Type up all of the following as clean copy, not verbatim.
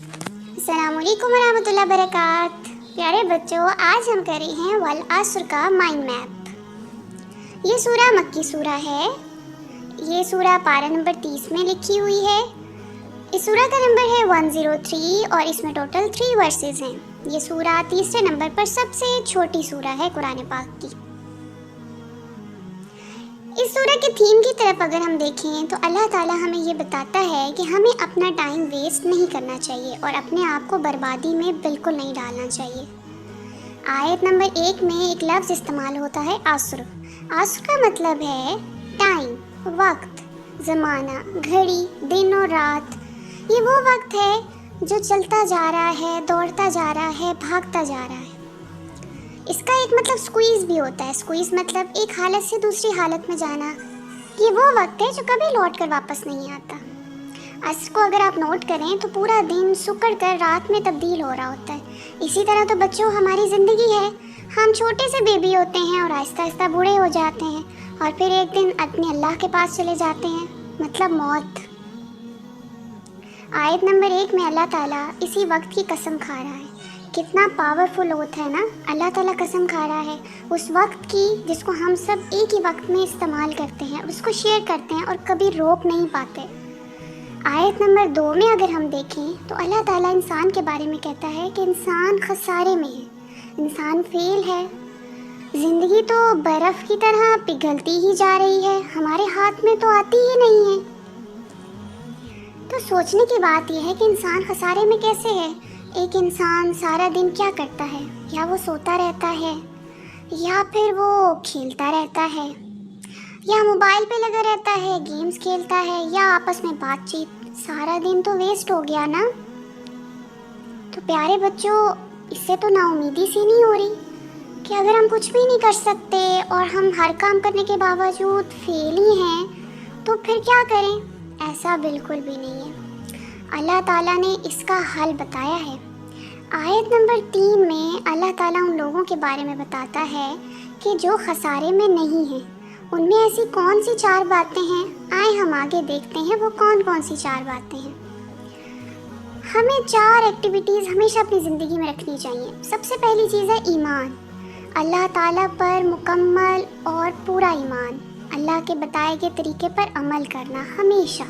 अस्सलाम वालेकुम वरहमतुल्लाहि वबरकात। प्यारे बच्चों, आज हम कर रहे हैं वल असर का माइंड मैप। ये सूरा मक्की सूरा है। ये सूरा पारा नंबर 30 में लिखी हुई है। इस सूरा का नंबर है 103 और इसमें टोटल 3 वर्सेस हैं। ये सूरा तीसरे नंबर पर सबसे छोटी सूरा है कुरान पाक की। इस सूरा के थीम की तरफ अगर हम देखें तो अल्लाह ताला हमें ये बताता है कि हमें अपना टाइम वेस्ट नहीं करना चाहिए और अपने आप को बर्बादी में बिल्कुल नहीं डालना चाहिए। आयत नंबर 1 में एक लफ्ज़ इस्तेमाल होता है आसर। आसर का मतलब है टाइम, वक्त, ज़माना, घड़ी, दिन और रात। ये वो वक्त है जो चलता जा रहा है, दौड़ता जा रहा है, भागता जा रहा है। इसका एक मतलब स्क्वीज़ भी होता है। स्क्वीज़ मतलब एक हालत से दूसरी हालत में जाना। ये वो वक्त है जो कभी लौट कर वापस नहीं आता। असर को अगर आप नोट करें तो पूरा दिन सुकड़ कर रात में तब्दील हो रहा होता है। इसी तरह तो बच्चों हमारी ज़िंदगी है। हम छोटे से बेबी होते हैं और आहिस्ता आहिस्ता बूढ़े हो जाते हैं और फिर एक दिन अपने अल्लाह के पास चले जाते हैं, मतलब मौत। आयत नंबर 1 में अल्लाह ताला इसी वक्त की कसम खा रहा है। कितना पावरफुल होता है ना, अल्लाह ताला कसम खा रहा है उस वक्त की जिसको हम सब एक ही वक्त में इस्तेमाल करते हैं, उसको शेयर करते हैं और कभी रोक नहीं पाते। आयत नंबर 2 में अगर हम देखें तो अल्लाह ताला इंसान के बारे में कहता है कि इंसान खसारे में है, इंसान फेल है। ज़िंदगी तो बर्फ़ की तरह पिघलती ही जा रही है, हमारे हाथ में तो आती ही नहीं है। तो सोचने की बात यह है कि इंसान खसारे में कैसे है। एक इंसान सारा दिन क्या करता है, या वो सोता रहता है या फिर वो खेलता रहता है या मोबाइल पे लगा रहता है, गेम्स खेलता है या आपस में बातचीत। सारा दिन तो वेस्ट हो गया ना। तो प्यारे बच्चों, इससे तो नाउमीदी सी नहीं हो रही कि अगर हम कुछ भी नहीं कर सकते और हम हर काम करने के बावजूद फेल ही हैं तो फिर क्या करें। ऐसा बिल्कुल भी नहीं है। अल्लाह ताला ने इसका हल बताया है। आयत नंबर 3 में अल्लाह ताला उन लोगों के बारे में बताता है कि जो खसारे में नहीं हैं। उनमें ऐसी कौन सी 4 बातें हैं, आए हम आगे देखते हैं वो कौन कौन सी 4 बातें हैं। हमें 4 एक्टिविटीज़ हमेशा अपनी ज़िंदगी में रखनी चाहिए। सबसे पहली चीज़ है ईमान, अल्लाह ताला पर मुकम्मल और पूरा ईमान, अल्लाह के बताए गए तरीके पर अमल करना हमेशा।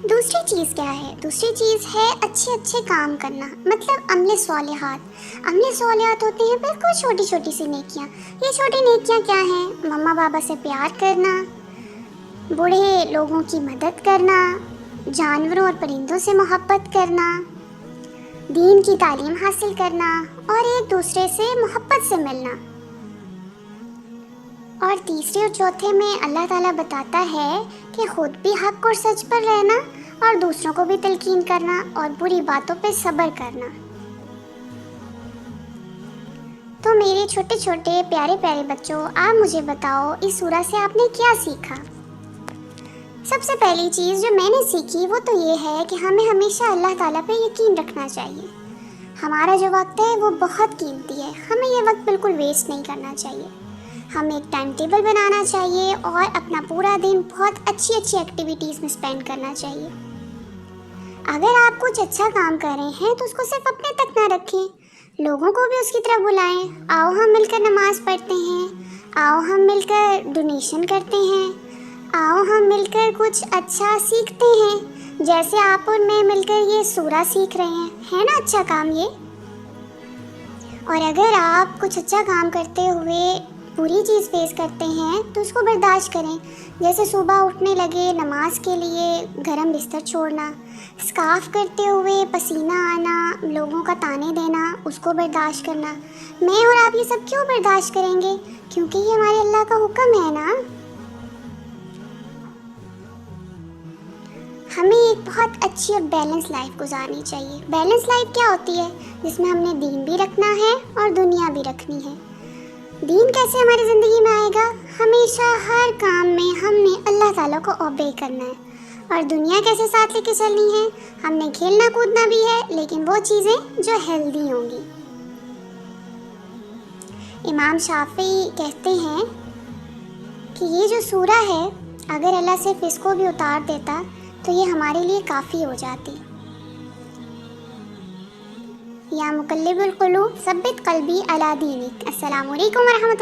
दूसरी चीज़ क्या है? दूसरी चीज़ है अच्छे काम करना, मतलब अमले स्वालिहात। अमले स्वालिहात होते हैं बिल्कुल छोटी छोटी सी नेकियां। ये छोटी नेकियां क्या हैं? मम्मा पापा से प्यार करना, बूढ़े लोगों की मदद करना, जानवरों और परिंदों से मोहब्बत करना, दीन की तालीम हासिल करना और एक दूसरे से मोहब्बत से मिलना। और तीसरे और चौथे में अल्लाह ताला बताता है कि खुद भी हक और सच पर रहना और दूसरों को भी तलकीन करना और बुरी बातों पे सब्र करना। तो मेरे छोटे छोटे प्यारे प्यारे बच्चों, आप मुझे बताओ इस सूरा से आपने क्या सीखा। सबसे पहली चीज़ जो मैंने सीखी वो तो ये है कि हमें हमेशा अल्लाह ताला पे यकीन रखना चाहिए। हमारा जो वक्त है वो बहुत कीमती है, हमें ये वक्त बिल्कुल वेस्ट नहीं करना चाहिए। हमें एक टाइम टेबल बनाना चाहिए और अपना पूरा दिन बहुत अच्छी एक्टिविटीज़ में स्पेंड करना चाहिए। अगर आप कुछ अच्छा काम कर रहे हैं तो उसको सिर्फ अपने तक ना रखें, लोगों को भी उसकी तरफ बुलाएं। आओ हम मिलकर नमाज़ पढ़ते हैं, आओ हम मिलकर डोनेशन करते हैं, आओ हम मिलकर कुछ अच्छा सीखते हैं, जैसे आप और मैं मिलकर ये सूरा सीख रहे हैं। है ना अच्छा काम ये। और अगर आप कुछ अच्छा काम करते हुए बुरी चीज़ फेस करते हैं तो उसको बर्दाश्त करें। जैसे सुबह उठने लगे नमाज के लिए गरम बिस्तर छोड़ना, स्कार्फ करते हुए पसीना आना, लोगों का ताने देना, उसको बर्दाश्त करना। मैं और आप ये सब क्यों बर्दाश्त करेंगे? क्योंकि ये हमारे अल्लाह का हुक्म है ना। हमें एक बहुत अच्छी और बैलेंस लाइफ गुजारनी चाहिए। बैलेंस लाइफ क्या होती है? जिसमें हमने दीन भी रखना है और दुनिया भी रखनी है। दीन कैसे हमारी ज़िंदगी में आएगा? हमेशा हर काम में हमने अल्लाह ताला को ओबे करना है। और दुनिया कैसे साथ लेके चलनी है? हमने खेलना कूदना भी है, लेकिन वो चीज़ें जो हेल्दी होंगी। इमाम शाफी कहते हैं कि ये जो सूरा है, अगर अल्लाह सिर्फ इसको भी उतार देता तो ये हमारे लिए काफ़ी हो जाती। یا مقلب القلوب ثبت قلبی علی دینک۔ السلام علیکم ورحمۃ